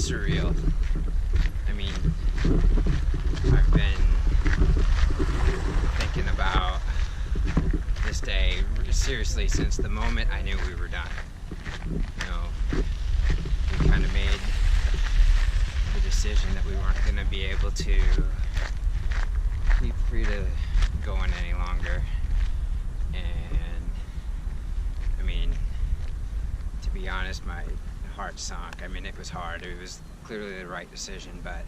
surreal. I mean, I've been thinking about this day seriously since the moment I knew we were done. You know, we kind of made the decision that we weren't going to be able to keep free to going any longer. And I mean, to be honest, my heart sunk. I mean, it was hard. It was clearly the right decision, but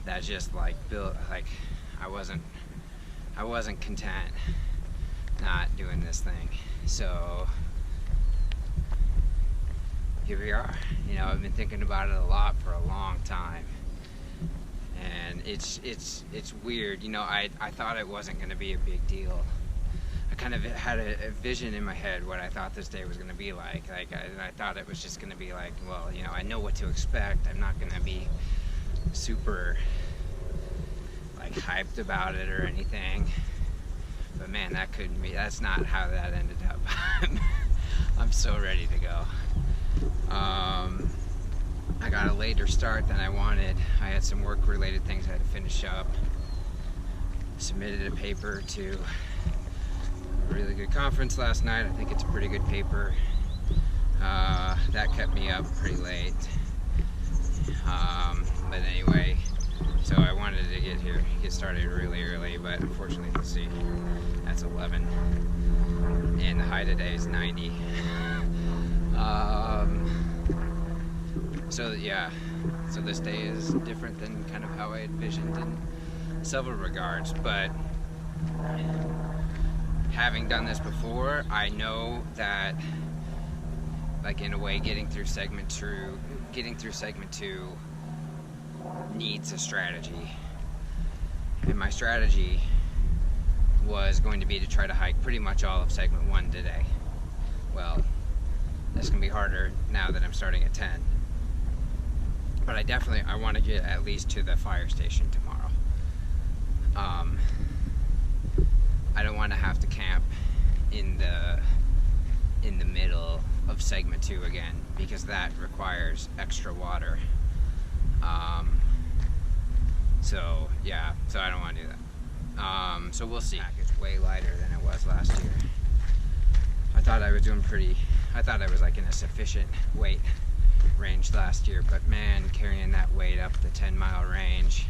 that just like built, like I wasn't content not doing this thing. So here we are. You know, I've been thinking about it a lot for a long time, and it's weird. You know, I thought it wasn't going to be a big deal. I kind of had a vision in my head what I thought this day was going to be like. I thought it was just going to be like, well, you know, I know what to expect. I'm not going to be super like hyped about it or anything. But man, that couldn't be. That's not how that ended up. I'm so ready to go. I got a later start than I wanted. I had some work-related things I had to finish up. Submitted a paper to a really good conference last night. I think it's a pretty good paper. That kept me up pretty late. But anyway, so I wanted to get started really early, but unfortunately, let's see, that's 11, and the high today is 90. So yeah, so this day is different than kind of how I envisioned in several regards, but having done this before, I know that, like, in a way, getting through segment 2 needs a strategy. And my strategy was going to be to try to hike pretty much all of segment 1 today. Well, that's gonna be harder now that I'm starting at 10. But I want to get at least to the fire station tomorrow. I don't want to have to camp in the middle of segment 2 again, because that requires extra water. So yeah, so I don't want to do that. So we'll see. It's way lighter than it was last year. I thought I was like in a sufficient weight range last year, but man, carrying that weight up the 10-mile range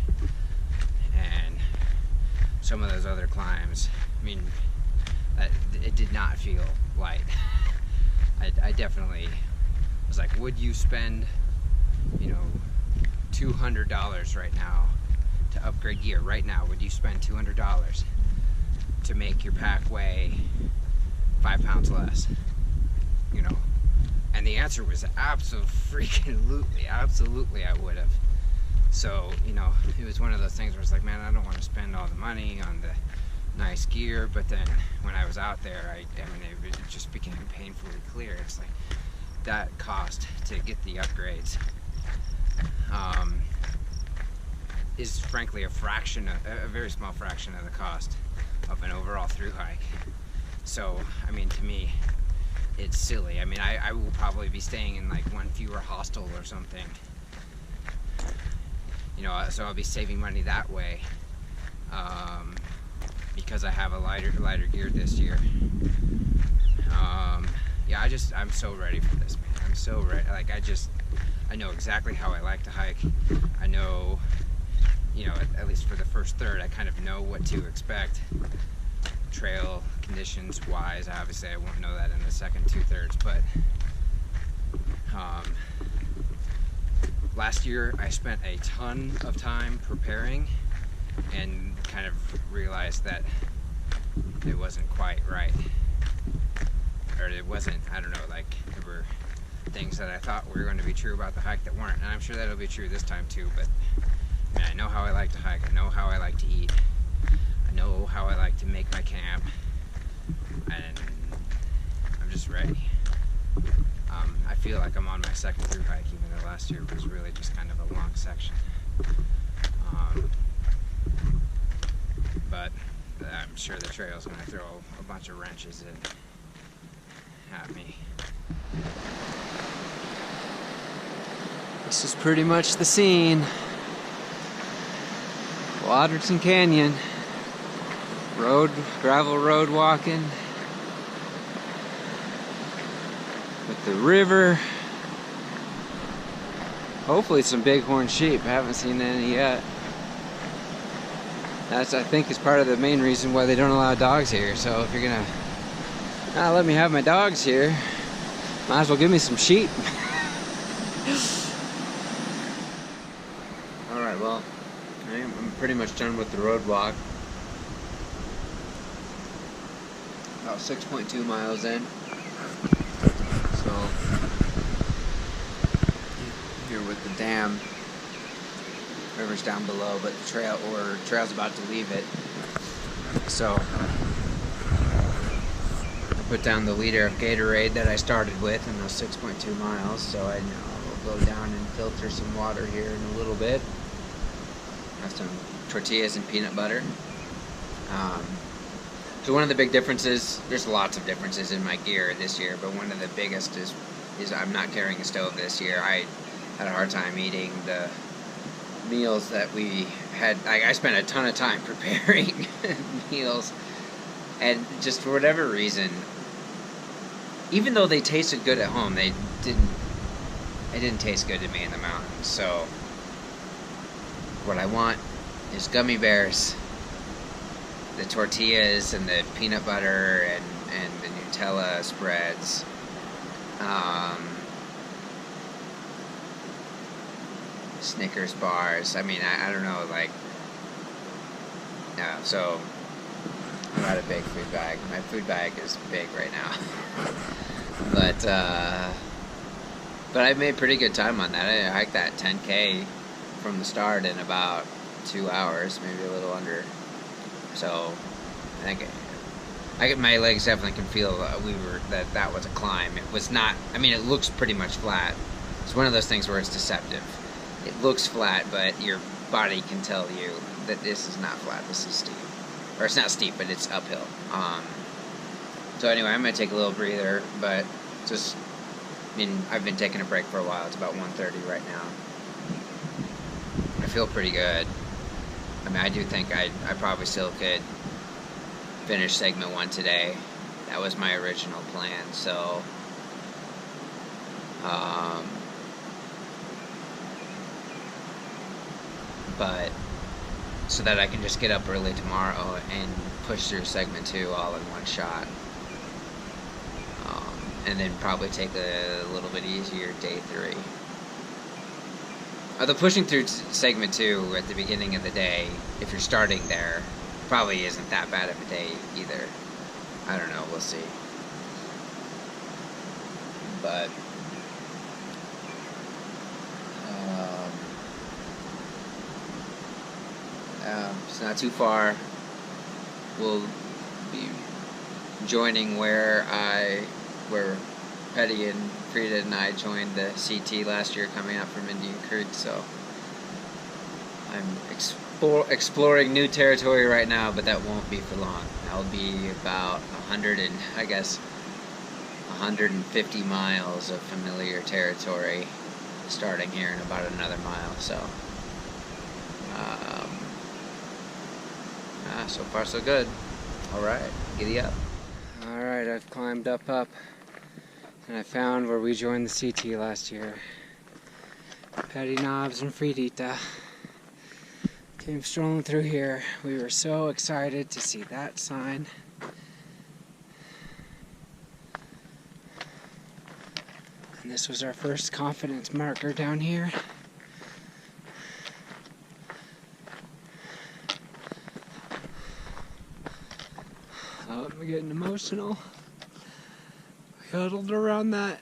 and some of those other climbs, I mean, it did not feel light. I definitely was like, would you spend, you know, $200 right now to upgrade gear right now? Would you spend $200 to make your pack weigh 5 pounds less? You know, and the answer was absolutely I would have. So, you know, it was one of those things where it's like, man, I don't want to spend all the money on the nice gear. But then when I was out there, I mean, it just became painfully clear. It's like that cost to get the upgrades is frankly a very small fraction of the cost of an overall through hike. So, I mean, to me, it's silly. I mean, I will probably be staying in like one fewer hostel or something. You know, so I'll be saving money that way, because I have a lighter gear this year. Yeah, I'm so ready for this, man. I'm so ready. Like, I know exactly how I like to hike. I know, you know, at least for the first third, I kind of know what to expect. Trail conditions wise, obviously I won't know that in the second 2/3, but last year I spent a ton of time preparing and kind of realized that it wasn't quite right, or it wasn't, I don't know, like there were things that I thought were going to be true about the hike that weren't, and I'm sure that'll be true this time too. But man, I know how I like to hike, I know how I like to eat, I know how I like to make my camp, and I'm just ready. I feel like I'm on my second through hike, even though last year was really just kind of a long section. But I'm sure the trail's going to throw a bunch of wrenches at me. This is pretty much the scene. Waterton Canyon. Gravel road walking. With the river. Hopefully some bighorn sheep. I haven't seen any yet. That's, I think, is part of the main reason why they don't allow dogs here. So if you're gonna not let me have my dogs here, might as well give me some sheep. Alright, well, I'm pretty much done with the road walk. About 6.2 miles in. So, here with the dam. River's down below, but the trail's about to leave it. So, I put down the liter of Gatorade that I started with in those 6.2 miles. So I will go down and filter some water here in a little bit. Have some tortillas and peanut butter. So one of the big differences, there's lots of differences in my gear this year, but one of the biggest is I'm not carrying a stove this year. I had a hard time eating the meals that we had. I spent a ton of time preparing meals, and just for whatever reason, even though they tasted good at home, it didn't taste good to me in the mountains. So what I want is gummy bears, the tortillas and the peanut butter and the Nutella spreads. Snickers bars. I mean, I don't know, like, no, so I got a big food bag. My food bag is big right now. But I made pretty good time on that. I hiked that 10K from the start in about 2 hours, maybe a little under. So I think my legs definitely can feel that was a climb. It was not. I mean, it looks pretty much flat. It's one of those things where it's deceptive. It looks flat, but your body can tell you that this is not flat. This is steep, or it's not steep, but it's uphill. So anyway, I'm gonna take a little breather, but just, I mean, I've been taking a break for a while. It's about 1:30 right now. I feel pretty good. I mean, I do think I probably still could finish segment 1 today. That was my original plan, so but so that I can just get up early tomorrow and push through segment 2 all in one shot, and then probably take a little bit easier day 3. Although pushing through segment 2 at the beginning of the day, if you're starting there, probably isn't that bad of a day either. I don't know, we'll see. But it's not too far. We'll be joining where Petty and Frida and I joined the CT last year, coming up from Indian Creek. So I'm exploring new territory right now, but that won't be for long. That'll be about 150 miles of familiar territory, starting here in about another mile. So so far so good. Alright, giddy up. Alright, I've climbed up, and I found where we joined the CT last year. Petty Knobs and Fridita came strolling through here. We were so excited to see that sign. And this was our first confidence marker down here. Oh, I'm getting emotional. We huddled around that.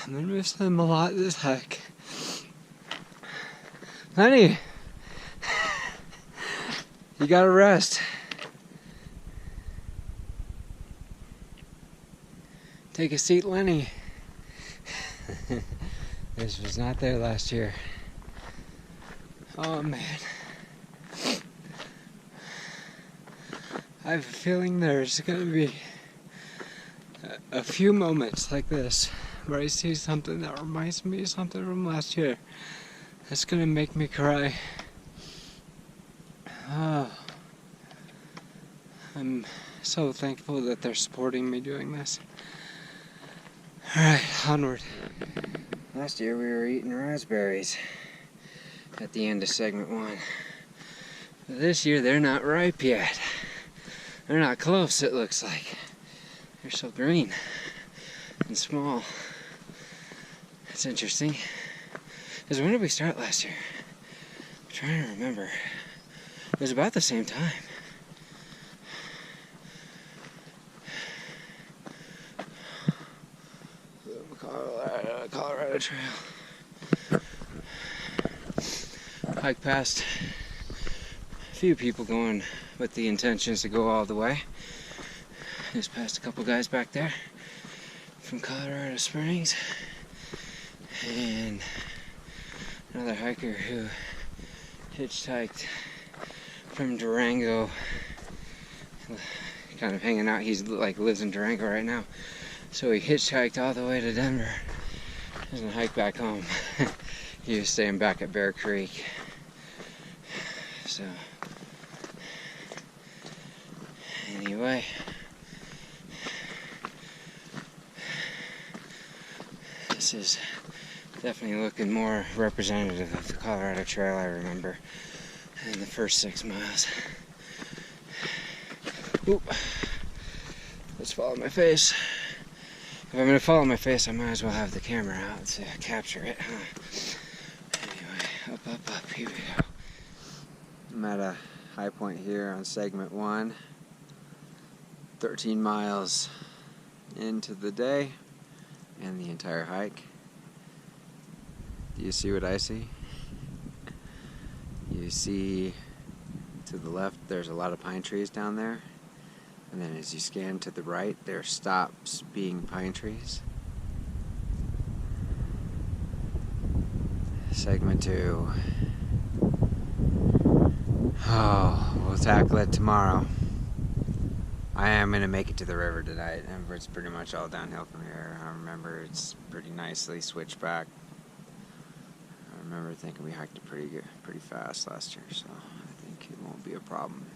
I'm gonna miss them a lot this hike. Lenny, you gotta rest. Take a seat, Lenny. This was not there last year. Oh man. I have a feeling there's gonna be a few moments like this where I see something that reminds me of something from last year. That's gonna make me cry. I'm so thankful that they're supporting me doing this. Alright, onward. Last year we were eating raspberries at the end of segment 1. But this year they're not ripe yet. They're not close, it looks like. They're so green and small. That's interesting. Because when did we start last year? I'm trying to remember. It was about the same time. Colorado Trail. Hike past a few people going with the intentions to go all the way. Just passed a couple guys back there from Colorado Springs, and another hiker who hitchhiked from Durango, kind of hanging out. He's like lives in Durango right now, so he hitchhiked all the way to Denver. Doesn't hike back home. He was staying back at Bear Creek. So anyway, this is definitely looking more representative of the Colorado Trail I remember in the first 6 miles. Oop. Let's follow my face. If I'm going to follow my face, I might as well have the camera out to capture it, huh? Anyway, up, here we go. I'm at a high point here on segment 1. 13 miles into the day and the entire hike. Do you see what I see? You see to the left there's a lot of pine trees down there, and then as you scan to the right there stops being pine trees. Segment 2. Oh, we'll tackle it tomorrow. I am going to make it to the river tonight, and it's pretty much all downhill from here. I remember it's pretty nicely switched back. I remember thinking we hiked it pretty fast last year, so I think it won't be a problem.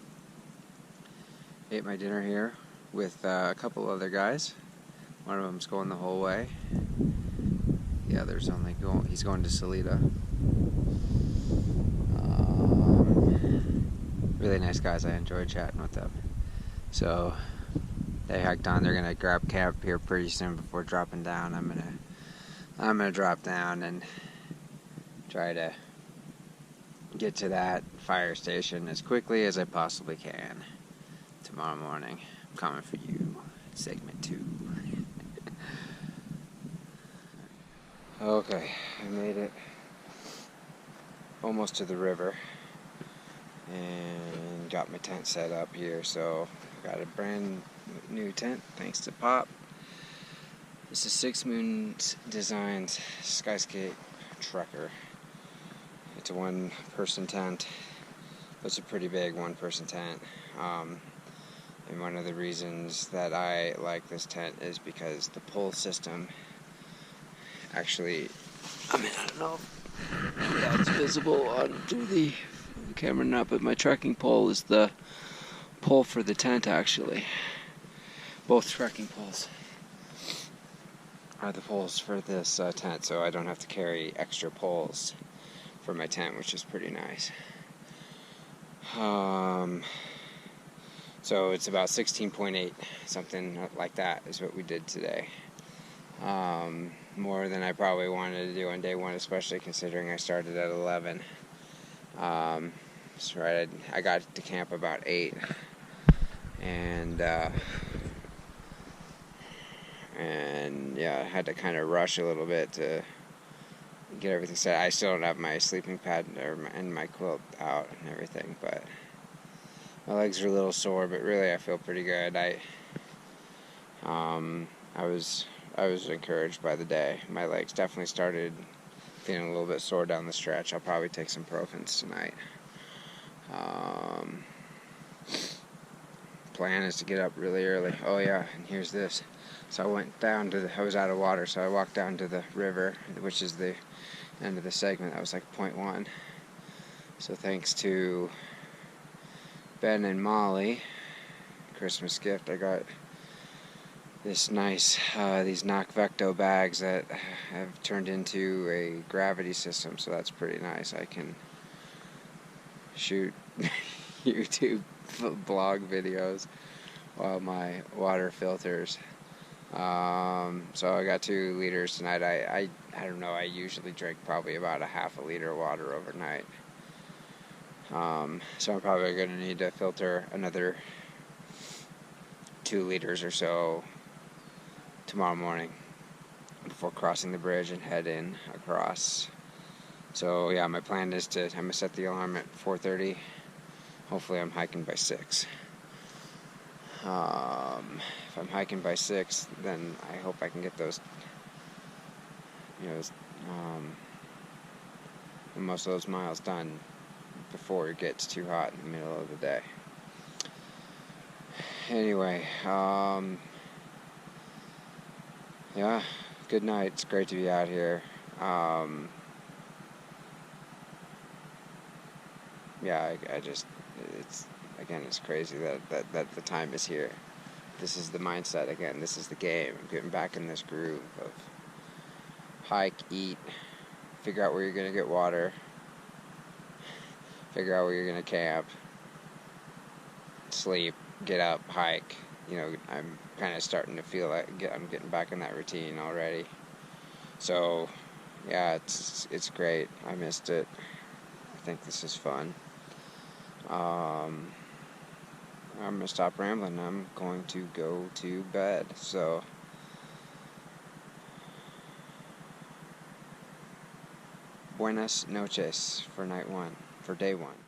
Ate my dinner here with a couple other guys. One of them's going the whole way. The other's he's going to Salida. Really nice guys. I enjoyed chatting with them. So they hiked on. They're gonna grab camp here pretty soon before dropping down. I'm gonna drop down and try to get to that fire station as quickly as I possibly can tomorrow morning. I'm coming for you. Segment 2. Okay, I made it almost to the river and got my tent set up here. So I got a brand new tent thanks to Pop. This is 6 Moons Designs Skyscape Trucker. It's a 1-person tent. It's a pretty big 1-person tent. And one of the reasons that I like this tent is because the pole system actually, I don't know if that's visible through the camera or not, but my trekking pole is the pole for the tent actually. Both trekking poles are the poles for this tent, so I don't have to carry extra poles for my tent, which is pretty nice. So it's about 16.8, something like that is what we did today. More than I probably wanted to do on day 1, especially considering I started at 11. So right, I got to camp about 8, and yeah, I had to kind of rush a little bit to get everything set. I still don't have my sleeping pad and my quilt out and everything, but my legs are a little sore, but really I feel pretty good. I was encouraged by the day. My legs definitely started feeling a little bit sore down the stretch. I'll probably take some Profens tonight. plan is to get up really early. Oh yeah, and here's this. So I went down to I was out of water, so I walked down to the river, which is the end of the segment. That was like point 1. So thanks to Ben and Molly, Christmas gift, I got this nice, these Knock Vecto bags that have turned into a gravity system, so that's pretty nice. I can shoot YouTube blog videos while my water filters. So I got 2 liters tonight. I don't know, I usually drink probably about a half a liter of water overnight. So I'm probably going to need to filter another 2 liters or so tomorrow morning before crossing the bridge and head in across. So yeah, my plan is I'm going to set the alarm at 4:30. Hopefully I'm hiking by 6. If I'm hiking by 6, then I hope I can get those, most of those miles done before it gets too hot in the middle of the day. Anyway, yeah, good night. It's great to be out here. Yeah, I just, it's crazy that the time is here. This is the mindset again. This is the game. I'm getting back in this groove of hike, eat, figure out where you're going to get water, figure out where you're going to camp, sleep, get up, hike. I'm kind of starting to feel like I'm getting back in that routine already. So, yeah, it's great. I missed it. I think this is fun. I'm going to stop rambling. I'm going to go to bed. So, buenas noches for night 1, for day 1.